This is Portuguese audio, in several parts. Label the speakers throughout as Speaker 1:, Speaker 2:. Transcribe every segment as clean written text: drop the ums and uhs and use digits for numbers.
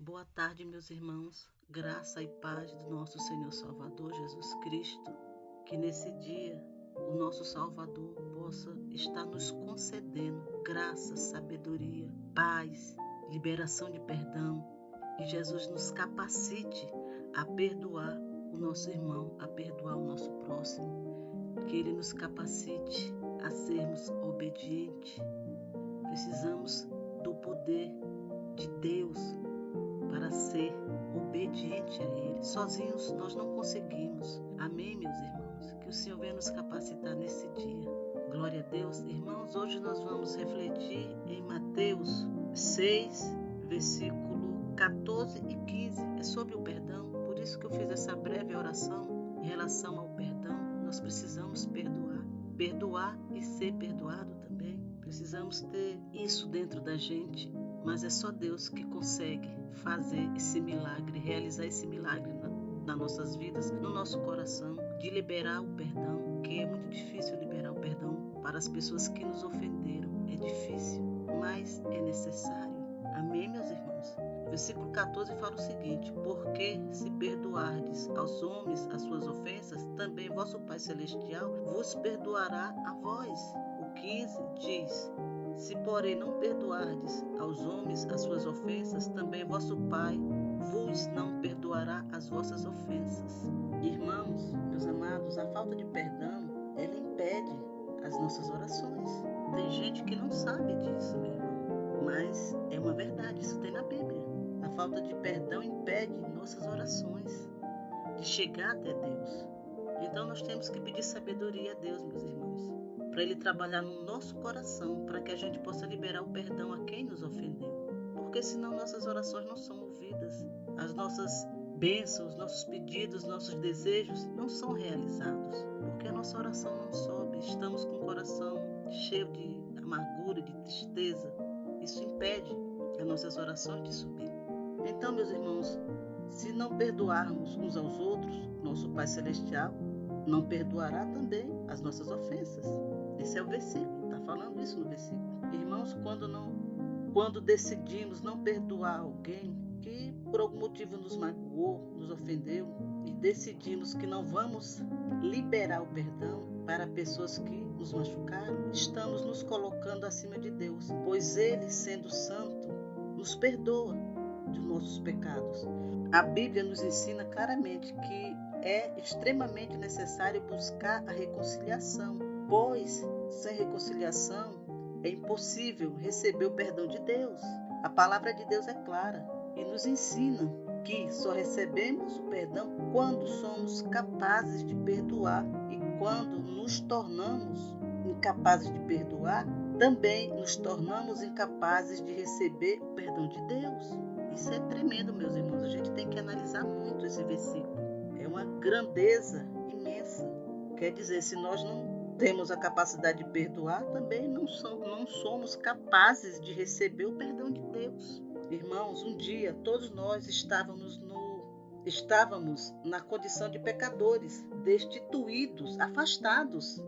Speaker 1: Boa tarde, meus irmãos. Graça e paz do nosso Senhor Salvador Jesus Cristo. Que nesse dia o nosso Salvador possa estar nos concedendo graça, sabedoria, paz, liberação de perdão. E Jesus nos capacite a perdoar o nosso irmão, a perdoar o nosso próximo. Que Ele nos capacite a sermos obedientes. Precisamos do poder de Deus para ser obediente a Ele. Sozinhos nós não conseguimos. Amém, meus irmãos? Que o Senhor venha nos capacitar nesse dia. Glória a Deus. Irmãos, hoje nós vamos refletir em Mateus 6, versículo 14 e 15. É sobre o perdão. Por isso que eu fiz essa breve oração em relação ao perdão. Nós precisamos perdoar. Perdoar e ser perdoado também. Precisamos ter isso dentro da gente. Mas é só Deus que consegue fazer esse milagre, realizar esse milagre nas nossas vidas, no nosso coração, de liberar o perdão, que é muito difícil liberar o perdão para as pessoas que nos ofenderam. É difícil, mas é necessário. Amém, meus irmãos? O versículo 14 fala o seguinte: porque se perdoardes aos homens as suas ofensas, também vosso Pai Celestial vos perdoará a vós. O 15 diz: se, porém, não perdoardes aos homens as suas ofensas, também vosso Pai vos não perdoará as vossas ofensas. Irmãos, meus amados, a falta de perdão, ela impede as nossas orações. Tem gente que não sabe disso, meu irmão, mas é uma verdade, isso tem na Bíblia. A falta de perdão impede nossas orações de chegar até Deus. Então nós temos que pedir sabedoria a Deus, meus irmãos, para Ele trabalhar no nosso coração, para que a gente possa liberar o perdão a quem nos ofendeu. Porque senão nossas orações não são ouvidas, as nossas bênçãos, nossos pedidos, nossos desejos não são realizados, porque a nossa oração não sobe, estamos com o coração cheio de amargura, de tristeza. Isso impede as nossas orações de subir. Então, meus irmãos, se não perdoarmos uns aos outros, nosso Pai Celestial não perdoará também as nossas ofensas. Esse é o versículo, está falando isso no versículo. Irmãos, quando decidimos não perdoar alguém que por algum motivo nos magoou, nos ofendeu, e decidimos que não vamos liberar o perdão para pessoas que nos machucaram, estamos nos colocando acima de Deus, pois Ele, sendo santo, nos perdoa de nossos pecados. A Bíblia nos ensina claramente que é extremamente necessário buscar a reconciliação, pois sem reconciliação é impossível receber o perdão de Deus. A palavra de Deus é clara e nos ensina que só recebemos o perdão quando somos capazes de perdoar, e quando nos tornamos incapazes de perdoar, também nos tornamos incapazes de receber o perdão de Deus. Isso é tremendo, meus irmãos. A gente tem que analisar muito esse versículo. É uma grandeza imensa. Quer dizer, se nós não temos a capacidade de perdoar, também não somos capazes de receber o perdão de Deus. Irmãos, um dia todos nós estávamos na condição de pecadores, destituídos, afastados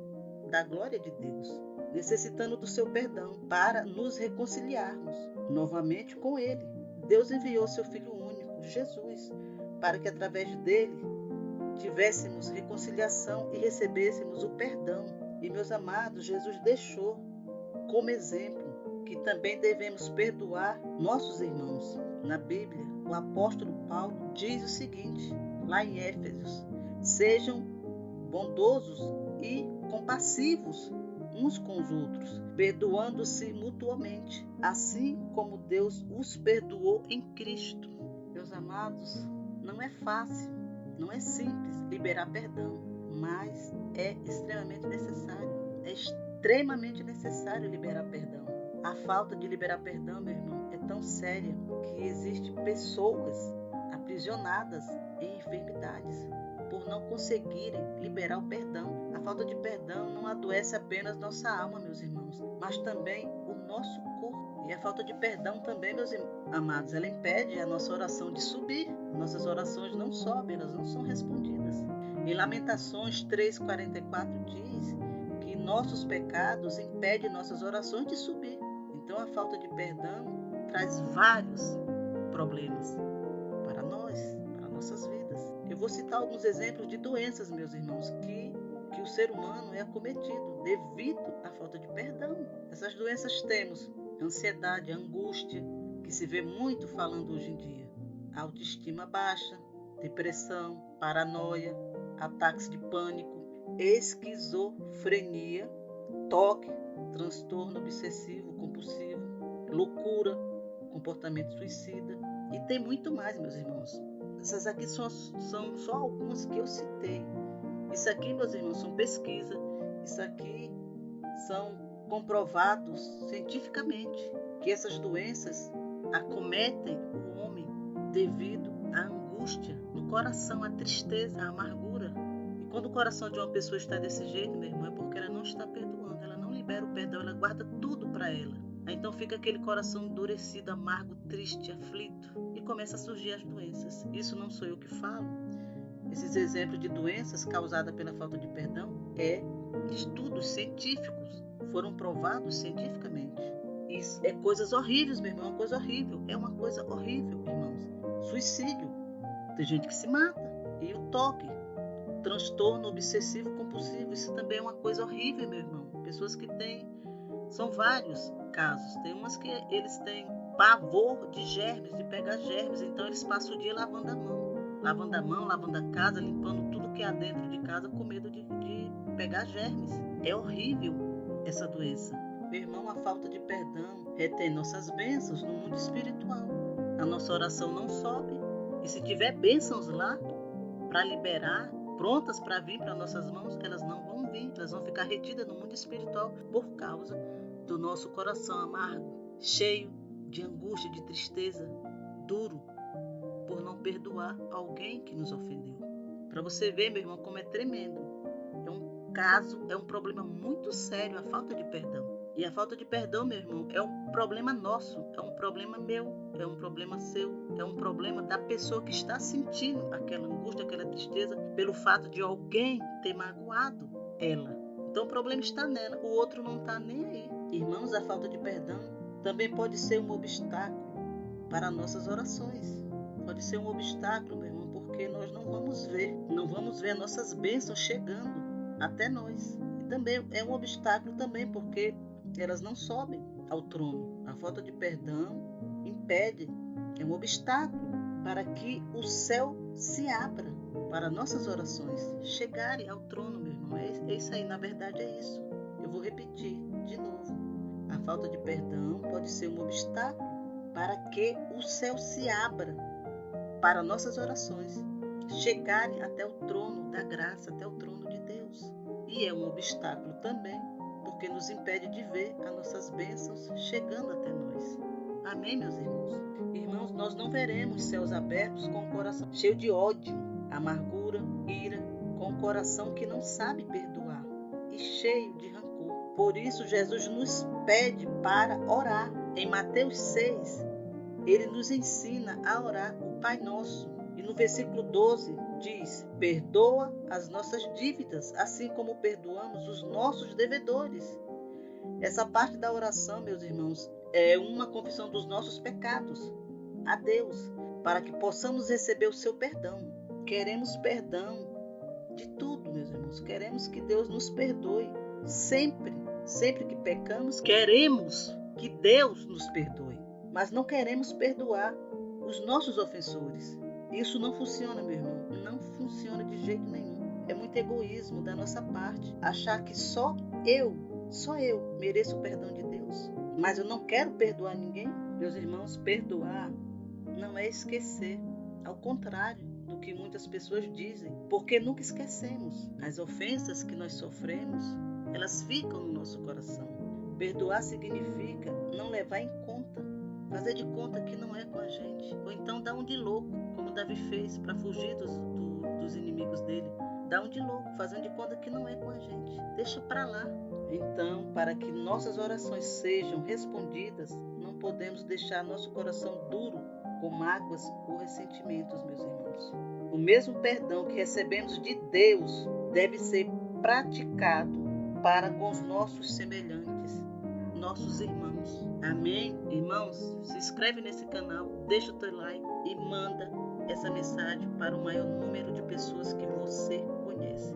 Speaker 1: da glória de Deus, necessitando do seu perdão para nos reconciliarmos novamente com Ele. Deus enviou seu Filho único, Jesus, para que através dele tivéssemos reconciliação e recebêssemos o perdão. E, meus amados, Jesus deixou como exemplo que também devemos perdoar nossos irmãos. Na Bíblia, o apóstolo Paulo diz o seguinte, lá em Éfesos: sejam bondosos e compassivos uns com os outros, perdoando-se mutuamente, assim como Deus os perdoou em Cristo. Meus amados, não é fácil, não é simples liberar perdão, mas é extremamente necessário. É extremamente necessário liberar perdão. A falta de liberar perdão, meu irmão, é tão séria que existem pessoas aprisionadas em enfermidades por não conseguirem liberar o perdão. A falta de perdão não adoece apenas nossa alma, meus irmãos, mas também o nosso corpo. E a falta de perdão também, meus amados, ela impede a nossa oração de subir. Nossas orações não sobem, elas não são respondidas. Em Lamentações 3,44 diz que nossos pecados impedem nossas orações de subir. Então a falta de perdão traz vários problemas para nós, para nossas vidas. Eu vou citar alguns exemplos de doenças, meus irmãos, que o ser humano é acometido devido à falta de perdão. Essas doenças temos ansiedade, angústia, que se vê muito falando hoje em dia, autoestima baixa, depressão, paranoia, ataques de pânico, esquizofrenia, toque, transtorno obsessivo compulsivo, loucura, comportamento suicida e tem muito mais, meus irmãos. Essas aqui são só algumas que eu citei. Isso aqui, meus irmãos, são pesquisas, isso aqui são comprovados cientificamente que essas doenças acometem o homem devido à angústia no coração, à tristeza, à amargura. E quando o coração de uma pessoa está desse jeito, meu irmão, é porque ela não está perdoando, ela não libera o perdão, ela guarda tudo para ela. Então fica aquele coração endurecido, amargo, triste, aflito e começa a surgir as doenças. Isso não sou eu que falo. Esses exemplos de doenças causadas pela falta de perdão estudos científicos, foram provados cientificamente. Isso é coisas horríveis, meu irmão, é uma coisa horrível. É uma coisa horrível, irmãos. Suicídio, tem gente que se mata. E o toque, transtorno obsessivo compulsivo, isso também é uma coisa horrível, meu irmão. Pessoas que têm, são vários casos. Tem umas que eles têm pavor de germes, de pegar germes, então eles passam o dia lavando a mão, lavando a casa, limpando tudo que há dentro de casa com medo de pegar germes. É horrível essa doença. Meu irmão, a falta de perdão retém nossas bênçãos no mundo espiritual. A nossa oração não sobe. E se tiver bênçãos lá para liberar, prontas para vir para nossas mãos, elas não vão vir. Elas vão ficar retidas no mundo espiritual por causa do nosso coração amargo, cheio de angústia, de tristeza, duro, por não perdoar alguém que nos ofendeu. Para você ver, meu irmão, como é tremendo. É um problema muito sério a falta de perdão. E a falta de perdão, meu irmão, é um problema nosso, é um problema meu, é um problema seu, é um problema da pessoa que está sentindo aquela angústia, aquela tristeza pelo fato de alguém ter magoado ela. Então o problema está nela, o outro não está nem aí. Irmãos, a falta de perdão também pode ser um obstáculo para nossas orações. Pode ser um obstáculo, meu irmão, porque nós não vamos ver nossas bênçãos chegando até nós. E também é um obstáculo também porque elas não sobem ao trono. A falta de perdão impede, é um obstáculo para que o céu se abra para nossas orações chegarem ao trono, meu irmão. É isso aí, na verdade é isso. Eu vou repetir de novo. A falta de perdão pode ser um obstáculo para que o céu se abra para nossas orações chegarem até o trono da graça, até o trono de Deus. E é um obstáculo também, porque nos impede de ver as nossas bênçãos chegando até nós. Amém, meus irmãos? Irmãos, nós não veremos céus abertos com o coração cheio de ódio, amargura, ira, com o coração que não sabe perdoar e cheio de rancor. Por isso, Jesus nos pede para orar. Em Mateus 6, ele nos ensina a orar o Pai Nosso. E no versículo 12 diz: perdoa as nossas dívidas, assim como perdoamos os nossos devedores. Essa parte da oração, meus irmãos, é uma confissão dos nossos pecados a Deus, para que possamos receber o seu perdão. Queremos perdão de tudo, meus irmãos. Queremos que Deus nos perdoe. Sempre que pecamos, queremos que Deus nos perdoe. Mas não queremos perdoar os nossos ofensores. Isso não funciona, meu irmão. Não funciona de jeito nenhum. É muito egoísmo da nossa parte achar que só eu mereço o perdão de Deus. Mas eu não quero perdoar ninguém. Meus irmãos, perdoar não é esquecer. Ao contrário do que muitas pessoas dizem. Porque nunca esquecemos. As ofensas que nós sofremos, elas ficam no nosso coração. Perdoar significa não levar em conta. Fazer de conta que não é com a gente. Ou então dar um de louco, como Davi fez para fugir dos inimigos dele. Dar um de louco, fazendo de conta que não é com a gente. Deixa para lá. Então, para que nossas orações sejam respondidas, não podemos deixar nosso coração duro com mágoas ou ressentimentos, meus irmãos. O mesmo perdão que recebemos de Deus deve ser praticado para com os nossos semelhantes. nossos irmãos. Amém? Irmãos, se inscreve nesse canal, deixa o teu like e manda essa mensagem para o maior número de pessoas que você conhece.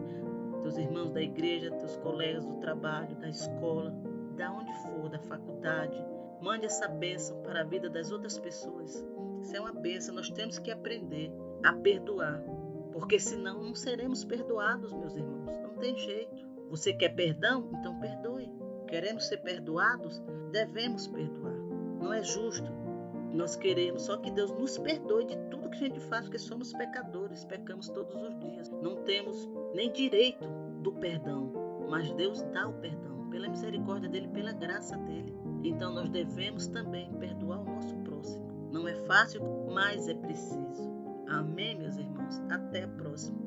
Speaker 1: Teus irmãos da igreja, teus colegas do trabalho, da escola, da onde for, da faculdade. Mande essa bênção para a vida das outras pessoas. Isso é uma bênção, nós temos que aprender a perdoar, porque senão não seremos perdoados, meus irmãos. Não tem jeito. Você quer perdão? Então perdoe. Queremos ser perdoados? Devemos perdoar. Não é justo. Nós queremos só que Deus nos perdoe de tudo que a gente faz, porque somos pecadores, pecamos todos os dias. Não temos nem direito do perdão, mas Deus dá o perdão, pela misericórdia dele, pela graça dele. Então nós devemos também perdoar o nosso próximo. Não é fácil, mas é preciso. Amém, meus irmãos? Até a próxima.